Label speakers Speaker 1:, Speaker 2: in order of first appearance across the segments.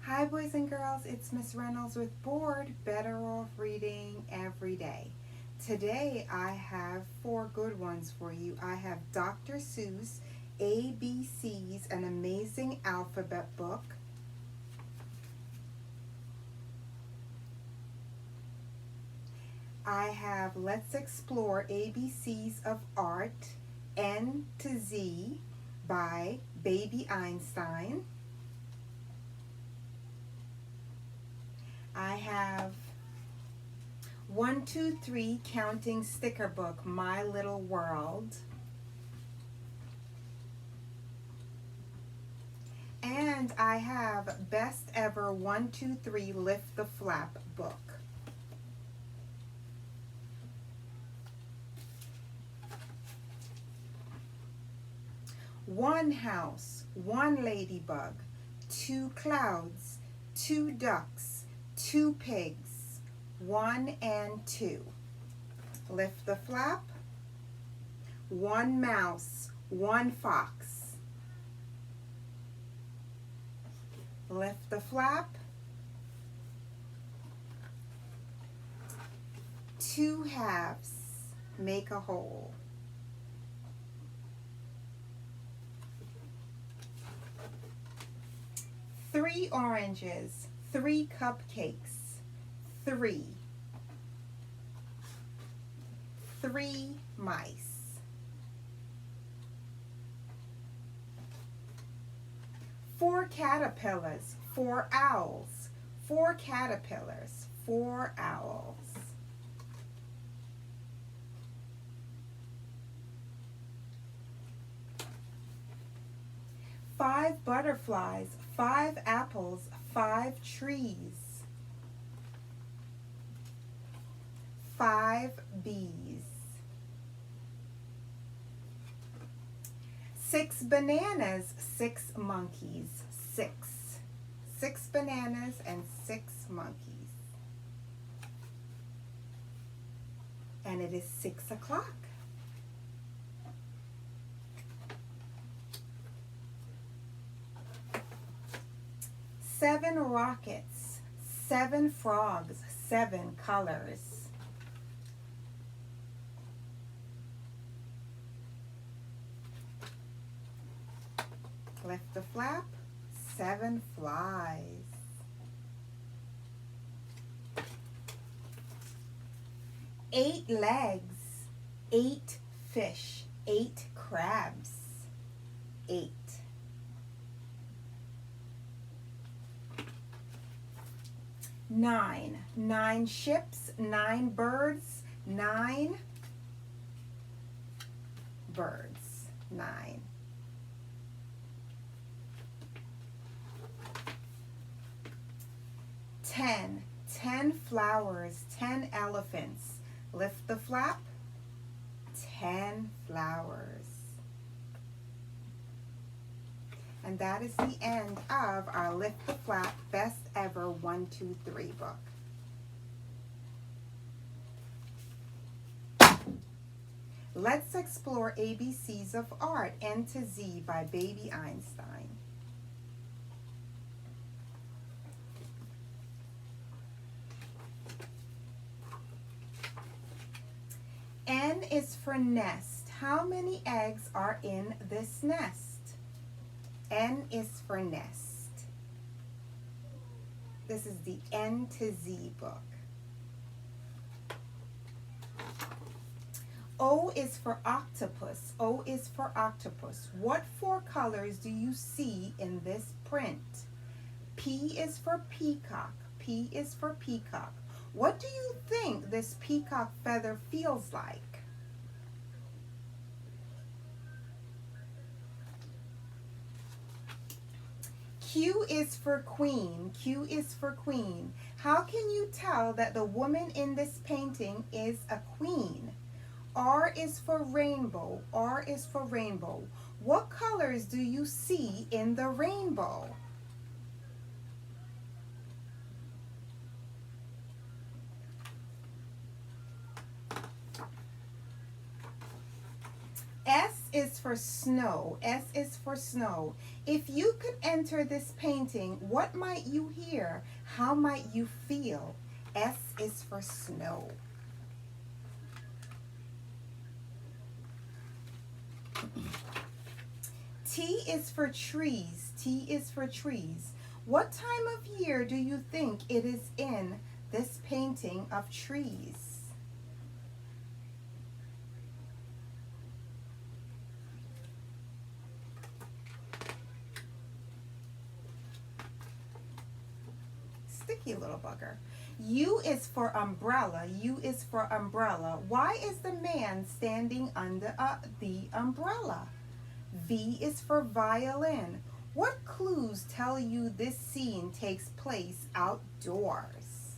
Speaker 1: Hi boys and girls, it's Miss Reynolds with B.O.R.E.D Better Off Reading Every Day. Today I have 4 good ones for you. I have Dr. Seuss, ABC's An Amazing Alphabet Book. I have Let's Explore ABCs of Art, N to Z by Baby Einstein. I have 1, 2, 3 Counting Sticker Book, My Little World. And I have Best Ever 1, 2, 3 Lift the Flap book. One house, one ladybug, 2 clouds, 2 ducks, 2 pigs, 1 and 2. Lift the flap. 1 mouse, 1 fox. Lift the flap. 2 halves make a whole. Three oranges, 3 cupcakes, 3. 3 mice. 4 caterpillars, 4 owls, 4 caterpillars, 4 owls. 5 butterflies, 5 apples, 5 trees. 5 bees. 6 bananas, 6 monkeys. 6. 6 bananas and 6 monkeys. And it is 6 o'clock. 7 rockets, 7 frogs, 7 colors. 'Lift the flap, 7 flies. 8 legs, 8 fish, 8 crabs. 8. 9. 9 ships, 9 birds, 9 birds. 9. 10. 10 flowers, 10 elephants. Lift the flap. 10 flowers. And that is the end of our Lift the Flap Best Ever 1, 2, 3 book. Let's Explore ABCs of Art, N to Z by Baby Einstein. N is for nest. How many eggs are in this nest? N is for nest. This is the N to Z book. O is for octopus. O is for octopus. What 4 colors do you see in this print? P is for peacock. P is for peacock. What do you think this peacock feather feels like? Q is for queen. Q is for queen. How can you tell that the woman in this painting is a queen? R is for rainbow. R is for rainbow. What colors do you see in the rainbow? S is for snow. S is for snow. If you could enter this painting, what might you hear? How might you feel? S is for snow. T is for trees. T is for trees. What time of year do you think it is in this painting of trees? Sticky little bugger. U is for umbrella. U is for umbrella. Why is the man standing under the umbrella? V is for violin. What clues tell you this scene takes place outdoors?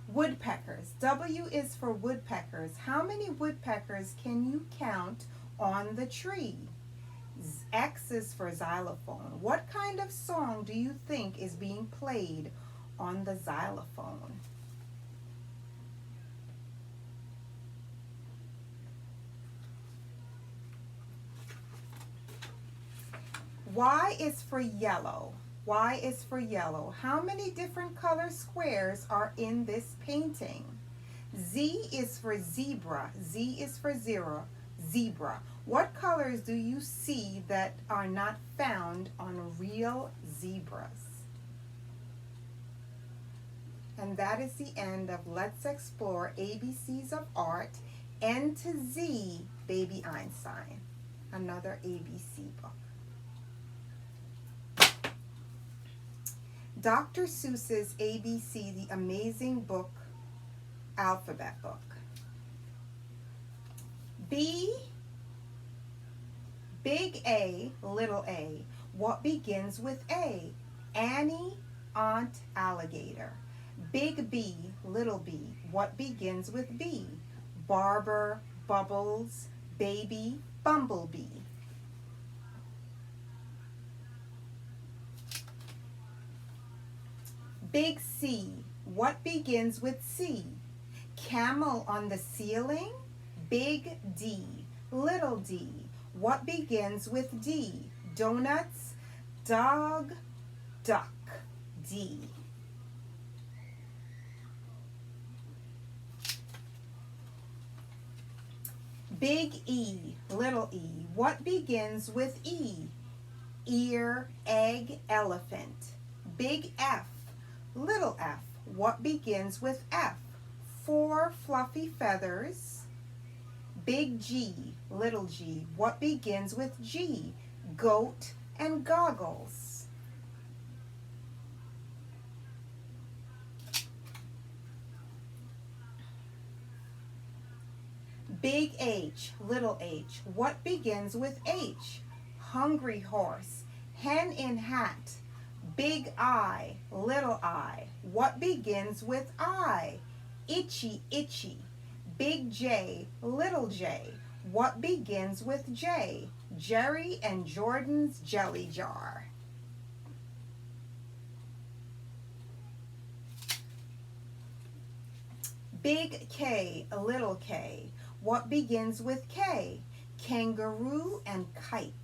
Speaker 1: Woodpeckers. W is for woodpeckers. How many woodpeckers can you count on the tree? X is for xylophone. What kind of song do you think is being played on the xylophone? Y is for yellow. Y is for yellow. How many different color squares are in this painting? Z is for zebra. Z is for zebra. What colors do you see that are not found on real zebras? And that is the end of Let's Explore ABCs of Art, N to Z, Baby Einstein. Another ABC book. Dr. Seuss's ABC, the Amazing Book, Alphabet Book. B, big A, little a. What begins with A? Annie, aunt, alligator. Big B, little b. What begins with B? Barber, bubbles, baby, bumblebee. Big C, what begins with C? Camel on the ceiling? Big D, little d. What begins with D? Donuts, dog, duck, D. Big E, little e. What begins with E? Ear, egg, elephant. Big F, little f. What begins with F? 4 fluffy feathers. Big G, little g. What begins with G? Goat and goggles. Big H, little h. What begins with H? Hungry horse, hen in hat. Big I, little I. What begins with I? Itchy, itchy. Big J, little j. What begins with J? Jerry and Jordan's jelly jar. Big K, little k. What begins with K? Kangaroo and kite.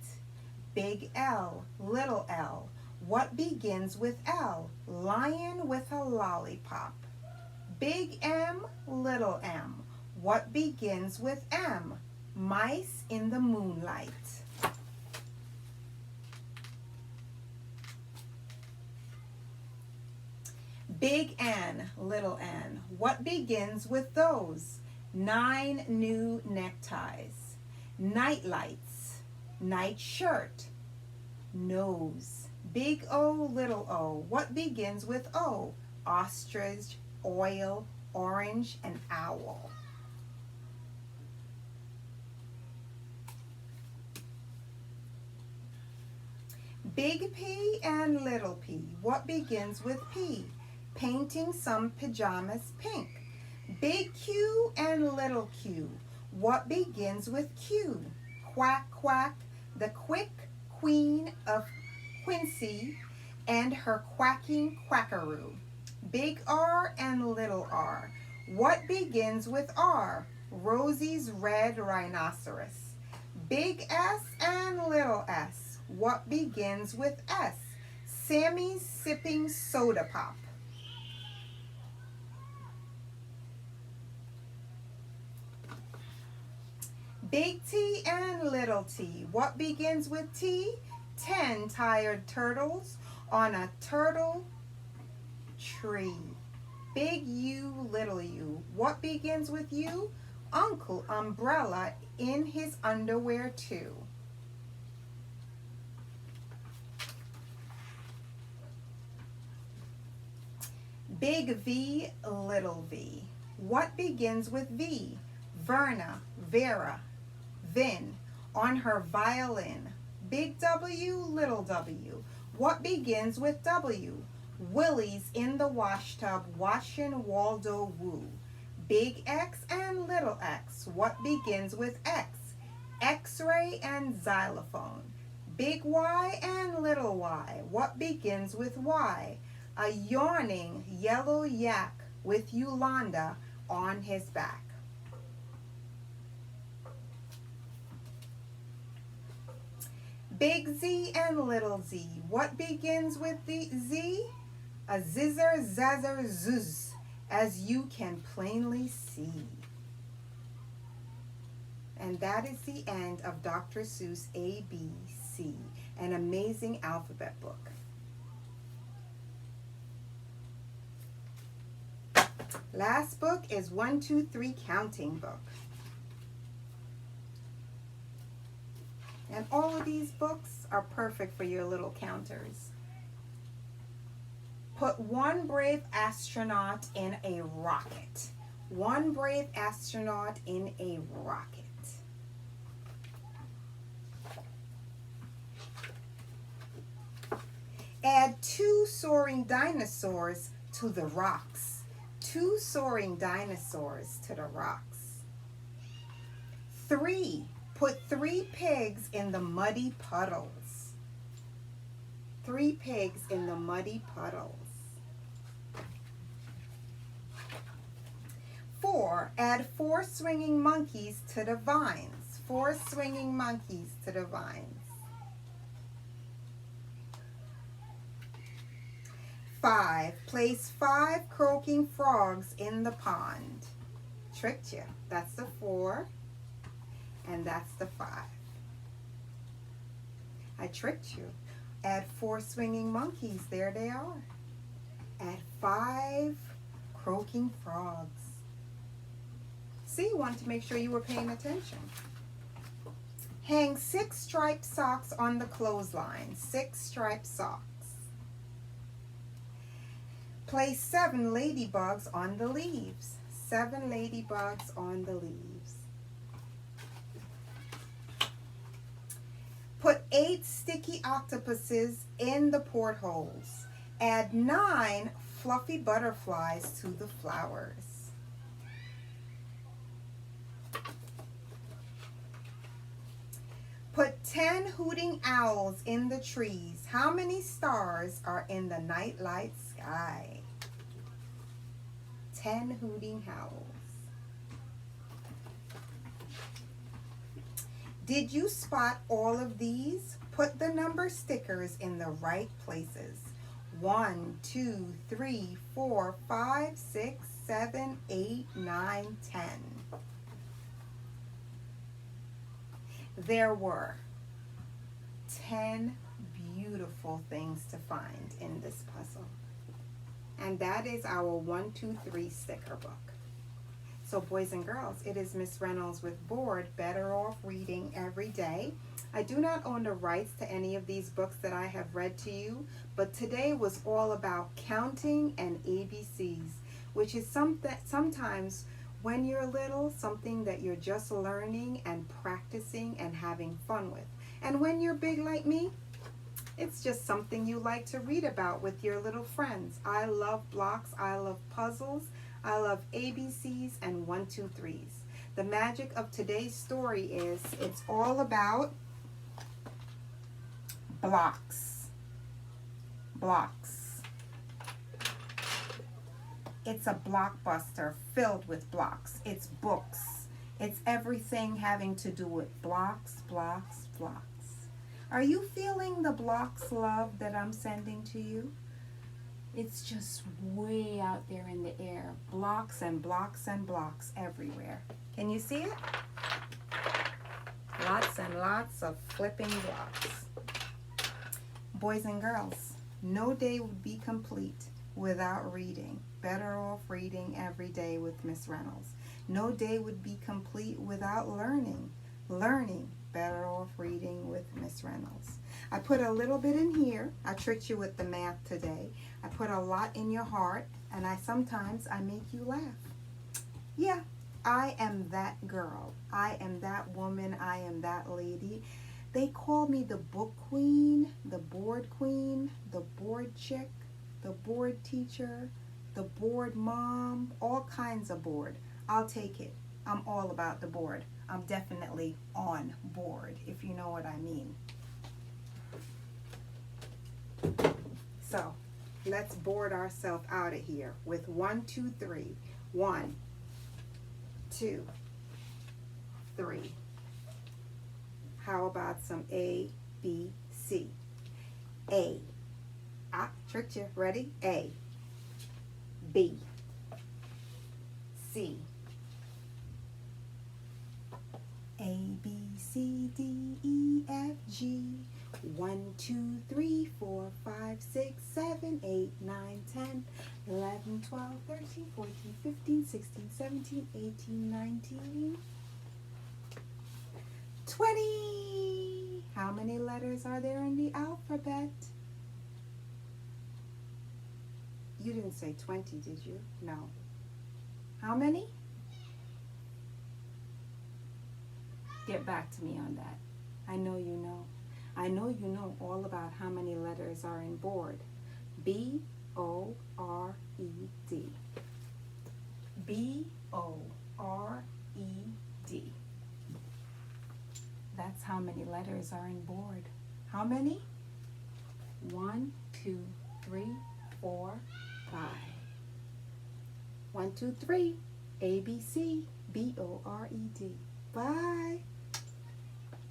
Speaker 1: Big L, little l. What begins with L? Lion with a lollipop. Big M, little m. What begins with M? Mice in the moonlight. Big N, little n. What begins with those? 9 new neckties. Night lights. Night shirt. Nose. Big O, little o. What begins with O? Ostrich, oil, orange, and owl. Big P and little p. What begins with P? Painting some pajamas pink. Big Q and little q. What begins with Q? Quack, quack, the quick queen of Quincy and her quacking quackaroo. Big R and little r. What begins with R? Rosie's red rhinoceros. Big S and little s. What begins with S? Sammy's sipping soda pop. Big T and little t. What begins with T? 10 tired turtles on a turtle tree. Big U, little u. What begins with U? Uncle Umbrella in his underwear too. Big V, little v. What begins with V? Verna, Vera, Vin on her violin. Big W, little w. What begins with W? Willie's in the washtub washing Waldo Woo. Big X and little x. What begins with X? X-ray and xylophone. Big Y and little y. What begins with Y? A yawning yellow yak with Yolanda on his back. Big Z and little z. What begins with the Z? A zizzer zazzer zuz, as you can plainly see. And that is the end of Dr. Seuss ABC, an amazing alphabet book. Last book is 1, 2, 3 counting book. And all of these books are perfect for your little counters. Put one brave astronaut in a rocket. One brave astronaut in a rocket. Add 2 soaring dinosaurs to the rocks. 2 soaring dinosaurs to the rocks. 3. Put 3 pigs in the muddy puddles. 3 pigs in the muddy puddles. 4. Add 4 swinging monkeys to the vines. 4 swinging monkeys to the vines. 5. Place 5 croaking frogs in the pond. Tricked you. That's the 4. And that's the 5. I tricked you. Add 4 swinging monkeys. There they are. Add 5 croaking frogs. See, you wanted to make sure you were paying attention. Hang 6 striped socks on the clothesline. 6 striped socks. Place 7 ladybugs on the leaves. 7 ladybugs on the leaves. Put 8 sticky octopuses in the portholes. Add 9 fluffy butterflies to the flowers. Put 10 hooting owls in the trees. How many stars are in the nightlight sky? 10 hooting owls. Did you spot all of these? Put the number stickers in the right places. 1, 2, 3, 4, 5, 6, 7, 8, 9, 10. There were 10 beautiful things to find in this puzzle. And that is our 1, 2, 3 sticker book. So boys and girls, it is Miss Reynolds with B.O.R.E.D, Better Off Reading Every Day. I do not own the rights to any of these books that I have read to you, but today was all about counting and ABCs, which is sometimes when you're little, something that you're just learning and practicing and having fun with. And when you're big like me, it's just something you like to read about with your little friends. I love blocks, I love puzzles, I love ABCs and 1, 2, 3s. The magic of today's story is it's all about blocks. Blocks. It's a blockbuster filled with blocks. It's books. It's everything having to do with blocks, blocks, blocks. Are you feeling the blocks love that I'm sending to you? It's just way out there in the air. Blocks and blocks and blocks everywhere. Can you see it? Lots and lots of flipping blocks. Boys and girls, no day would be complete without reading. Better off reading every day with Miss Reynolds. No day would be complete without learning. Learning, better off reading with Miss Reynolds. I put a little bit in here. I tricked you with the math today. I put a lot in your heart, and sometimes I make you laugh. Yeah, I am that girl. I am that woman. I am that lady. They call me the book queen, the board queen, the board chick, the board teacher, the board mom, all kinds of board. I'll take it. I'm all about the board. I'm definitely on board, if you know what I mean. So, let's board ourselves out of here with 1, 2, 3. 1, 2, 3. How about some A, B, C? A. Tricked you. Ready? A. B. C. A, B, C, D, E, F, G. 1, 2, 3, 4, 5, 6, 7, 8, 9, 10, 11, 12, 13, 14, 15, 16, 17, 18, 19, 20. How many letters are there in the alphabet? You didn't say 20, did you? No. How many? Get back to me on that. I know you know. I know you know all about how many letters are in board. B-O-R-E-D. B-O-R-E-D. That's how many letters are in board. How many? 1, 2, 3, 4, 5. 1, 2, 3. A, B, C, B-O-R-E-D. Bye.